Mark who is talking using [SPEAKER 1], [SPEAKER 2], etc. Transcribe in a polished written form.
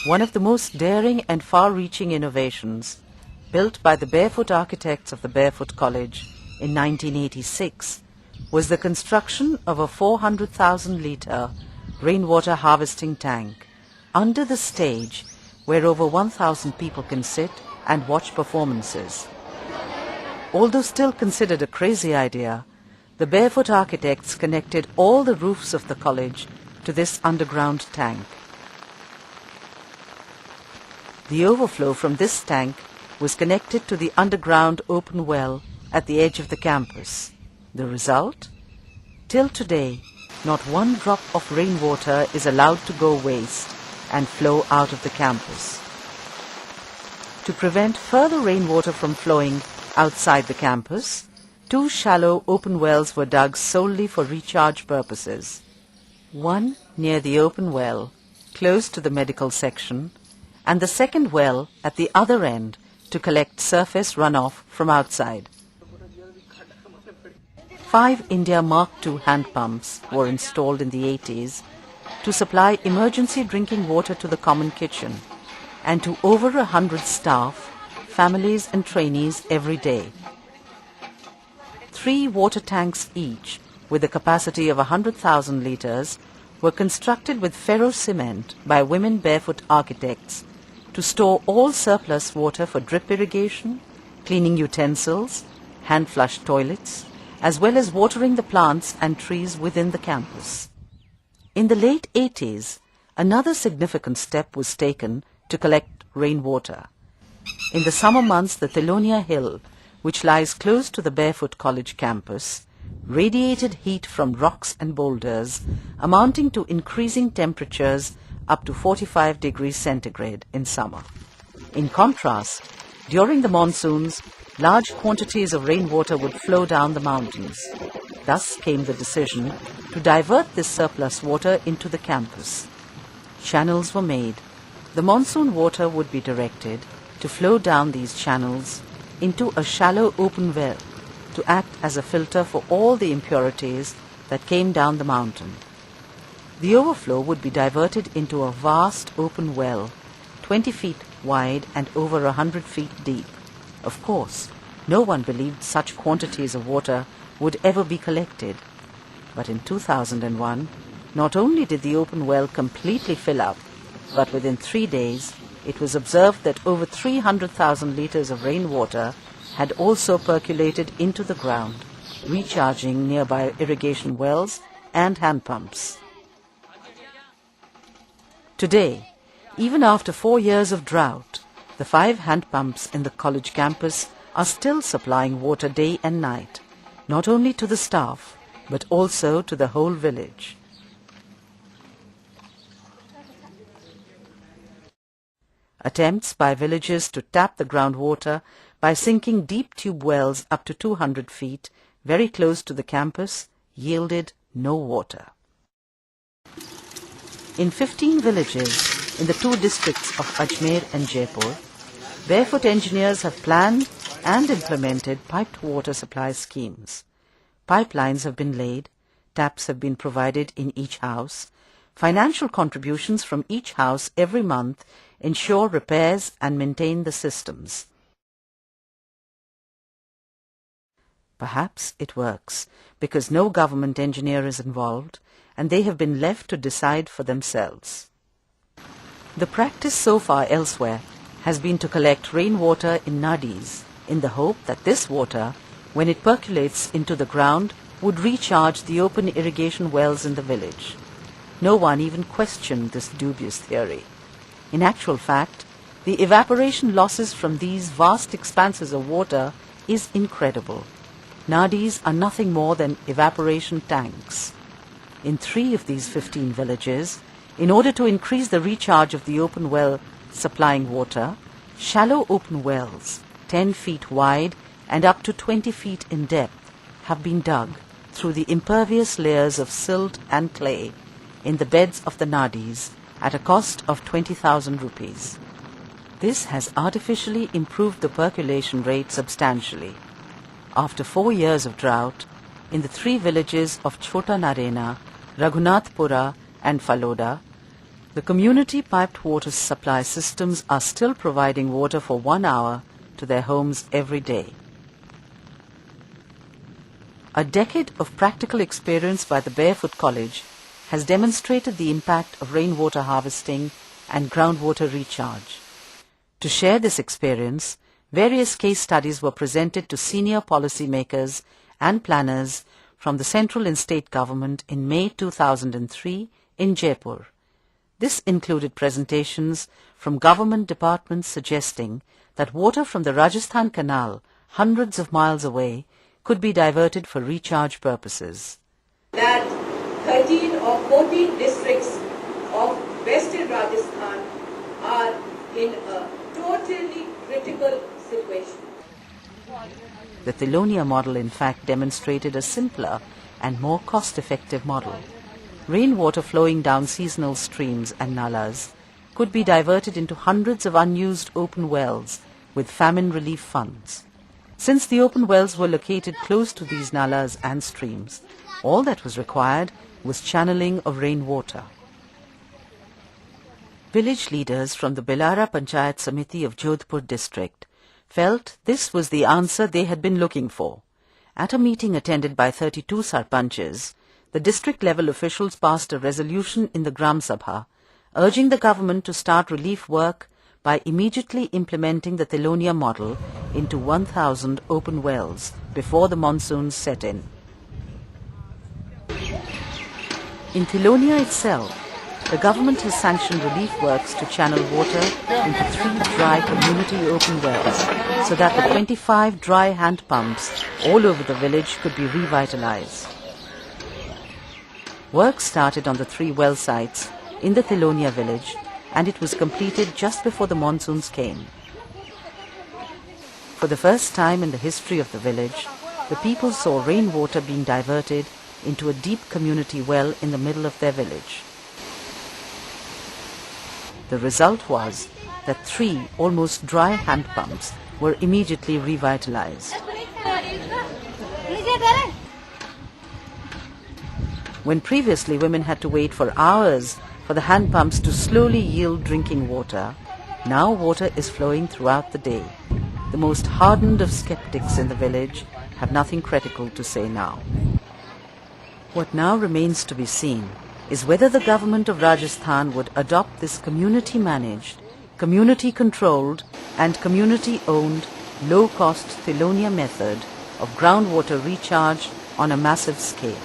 [SPEAKER 1] One of the most daring and far-reaching innovations built by the Barefoot architects of the Barefoot College in 1986 was the construction of a 400,000-litre rainwater harvesting tank under the stage where over 1,000 people can sit and watch performances. Although still considered a crazy idea, the Barefoot architects connected all the roofs of the college to this underground tank. The overflow from this tank was connected to the underground open well at the edge of the campus. The result? Till today, not one drop of rainwater is allowed to go waste and flow out of the campus. To prevent further rainwater from flowing outside the campus, 2 shallow open wells were dug solely for recharge purposes. One near the open well, close to the medical section, and the second well at the other end to collect surface runoff from outside. 5 India Mark II hand pumps were installed in the 80s to supply emergency drinking water to the common kitchen and to over 100 staff, families and trainees every day. 3 water tanks each, with a capacity of 100,000 litres, were constructed with ferro cement by women barefoot architects to store all surplus water for drip irrigation, cleaning utensils, hand-flush toilets, as well as watering the plants and trees within the campus. In the late 80s, another significant step was taken to collect rainwater. In the summer months, the Tilonia Hill, which lies close to the Barefoot College campus, radiated heat from rocks and boulders amounting to increasing temperatures up to 45 degrees centigrade in summer. In contrast, during the monsoons, large quantities of rainwater would flow down the mountains. Thus came the decision to divert this surplus water into the campus. Channels were made. The monsoon water would be directed to flow down these channels into a shallow open well to act as a filter for all the impurities that came down the mountain. The overflow would be diverted into a vast open well, 20 feet wide and over 100 feet deep. Of course, no one believed such quantities of water would ever be collected. But in 2001, not only did the open well completely fill up, but within 3 days, it was observed that over 300,000 litres of rainwater had also percolated into the ground, recharging nearby irrigation wells and hand pumps. Today, even after 4 years of drought, the 5 hand pumps in the college campus are still supplying water day and night, not only to the staff, but also to the whole village. Attempts by villagers to tap the groundwater by sinking deep tube wells up to 200 feet very close to the campus yielded no water. In 15 villages in the 2 districts of Ajmer and Jaipur, Barefoot engineers have planned and implemented piped water supply schemes. Pipelines have been laid, taps have been provided in each house, financial contributions from each house every month ensure repairs and maintain the systems. Perhaps it works because no government engineer is involved and they have been left to decide for themselves. The practice so far elsewhere has been to collect rainwater in nadis in the hope that this water, when it percolates into the ground, would recharge the open irrigation wells in the village. No one even questioned this dubious theory. In actual fact, the evaporation losses from these vast expanses of water is incredible. Nadis are nothing more than evaporation tanks. In 3 of these 15 villages, in order to increase the recharge of the open well supplying water, shallow open wells, 10 feet wide and up to 20 feet in depth, have been dug through the impervious layers of silt and clay in the beds of the nadis at a cost of 20,000 rupees. This has artificially improved the percolation rate substantially. After 4 years of drought, in the 3 villages of Chota Narena, Raghunathpura and Faloda, The community piped water supply systems are still providing water for 1 hour to their homes every day. A decade of practical experience by the Barefoot College has demonstrated the impact of rainwater harvesting and groundwater recharge. To share this experience, various case studies were presented to senior policymakers and planners from the central and state government in May 2003 in Jaipur. This included presentations from government departments suggesting that water from the Rajasthan Canal, hundreds of miles away, could be diverted for recharge purposes.
[SPEAKER 2] That 13 or 14 districts of western Rajasthan are in a totally critical situation.
[SPEAKER 1] The Tilonia model in fact demonstrated a simpler and more cost-effective model. Rainwater flowing down seasonal streams and nalas could be diverted into hundreds of unused open wells with famine relief funds. Since the open wells were located close to these nalas and streams, all that was required was channeling of rainwater. Village leaders from the Bilara Panchayat Samiti of Jodhpur district felt this was the answer they had been looking for. At a meeting attended by 32 sarpanches, the district-level officials passed a resolution in the Gram Sabha urging the government to start relief work by immediately implementing the Tilonia model into 1,000 open wells before the monsoons set in. In Tilonia itself, the government has sanctioned relief works to channel water into 3 dry community open wells so that the 25 dry hand pumps all over the village could be revitalized. Work started on the 3 well sites in the Tilonia village, and it was completed just before the monsoons came. For the first time in the history of the village, the people saw rainwater being diverted into a deep community well in the middle of their village. The result was that 3 almost dry hand pumps were immediately revitalized. When previously women had to wait for hours for the hand pumps to slowly yield drinking water, now water is flowing throughout the day. The most hardened of skeptics in the village have nothing critical to say now. What now remains to be seen is whether the government of Rajasthan would adopt this community-managed, community-controlled and community-owned low-cost Tilonia method of groundwater recharge on a massive scale.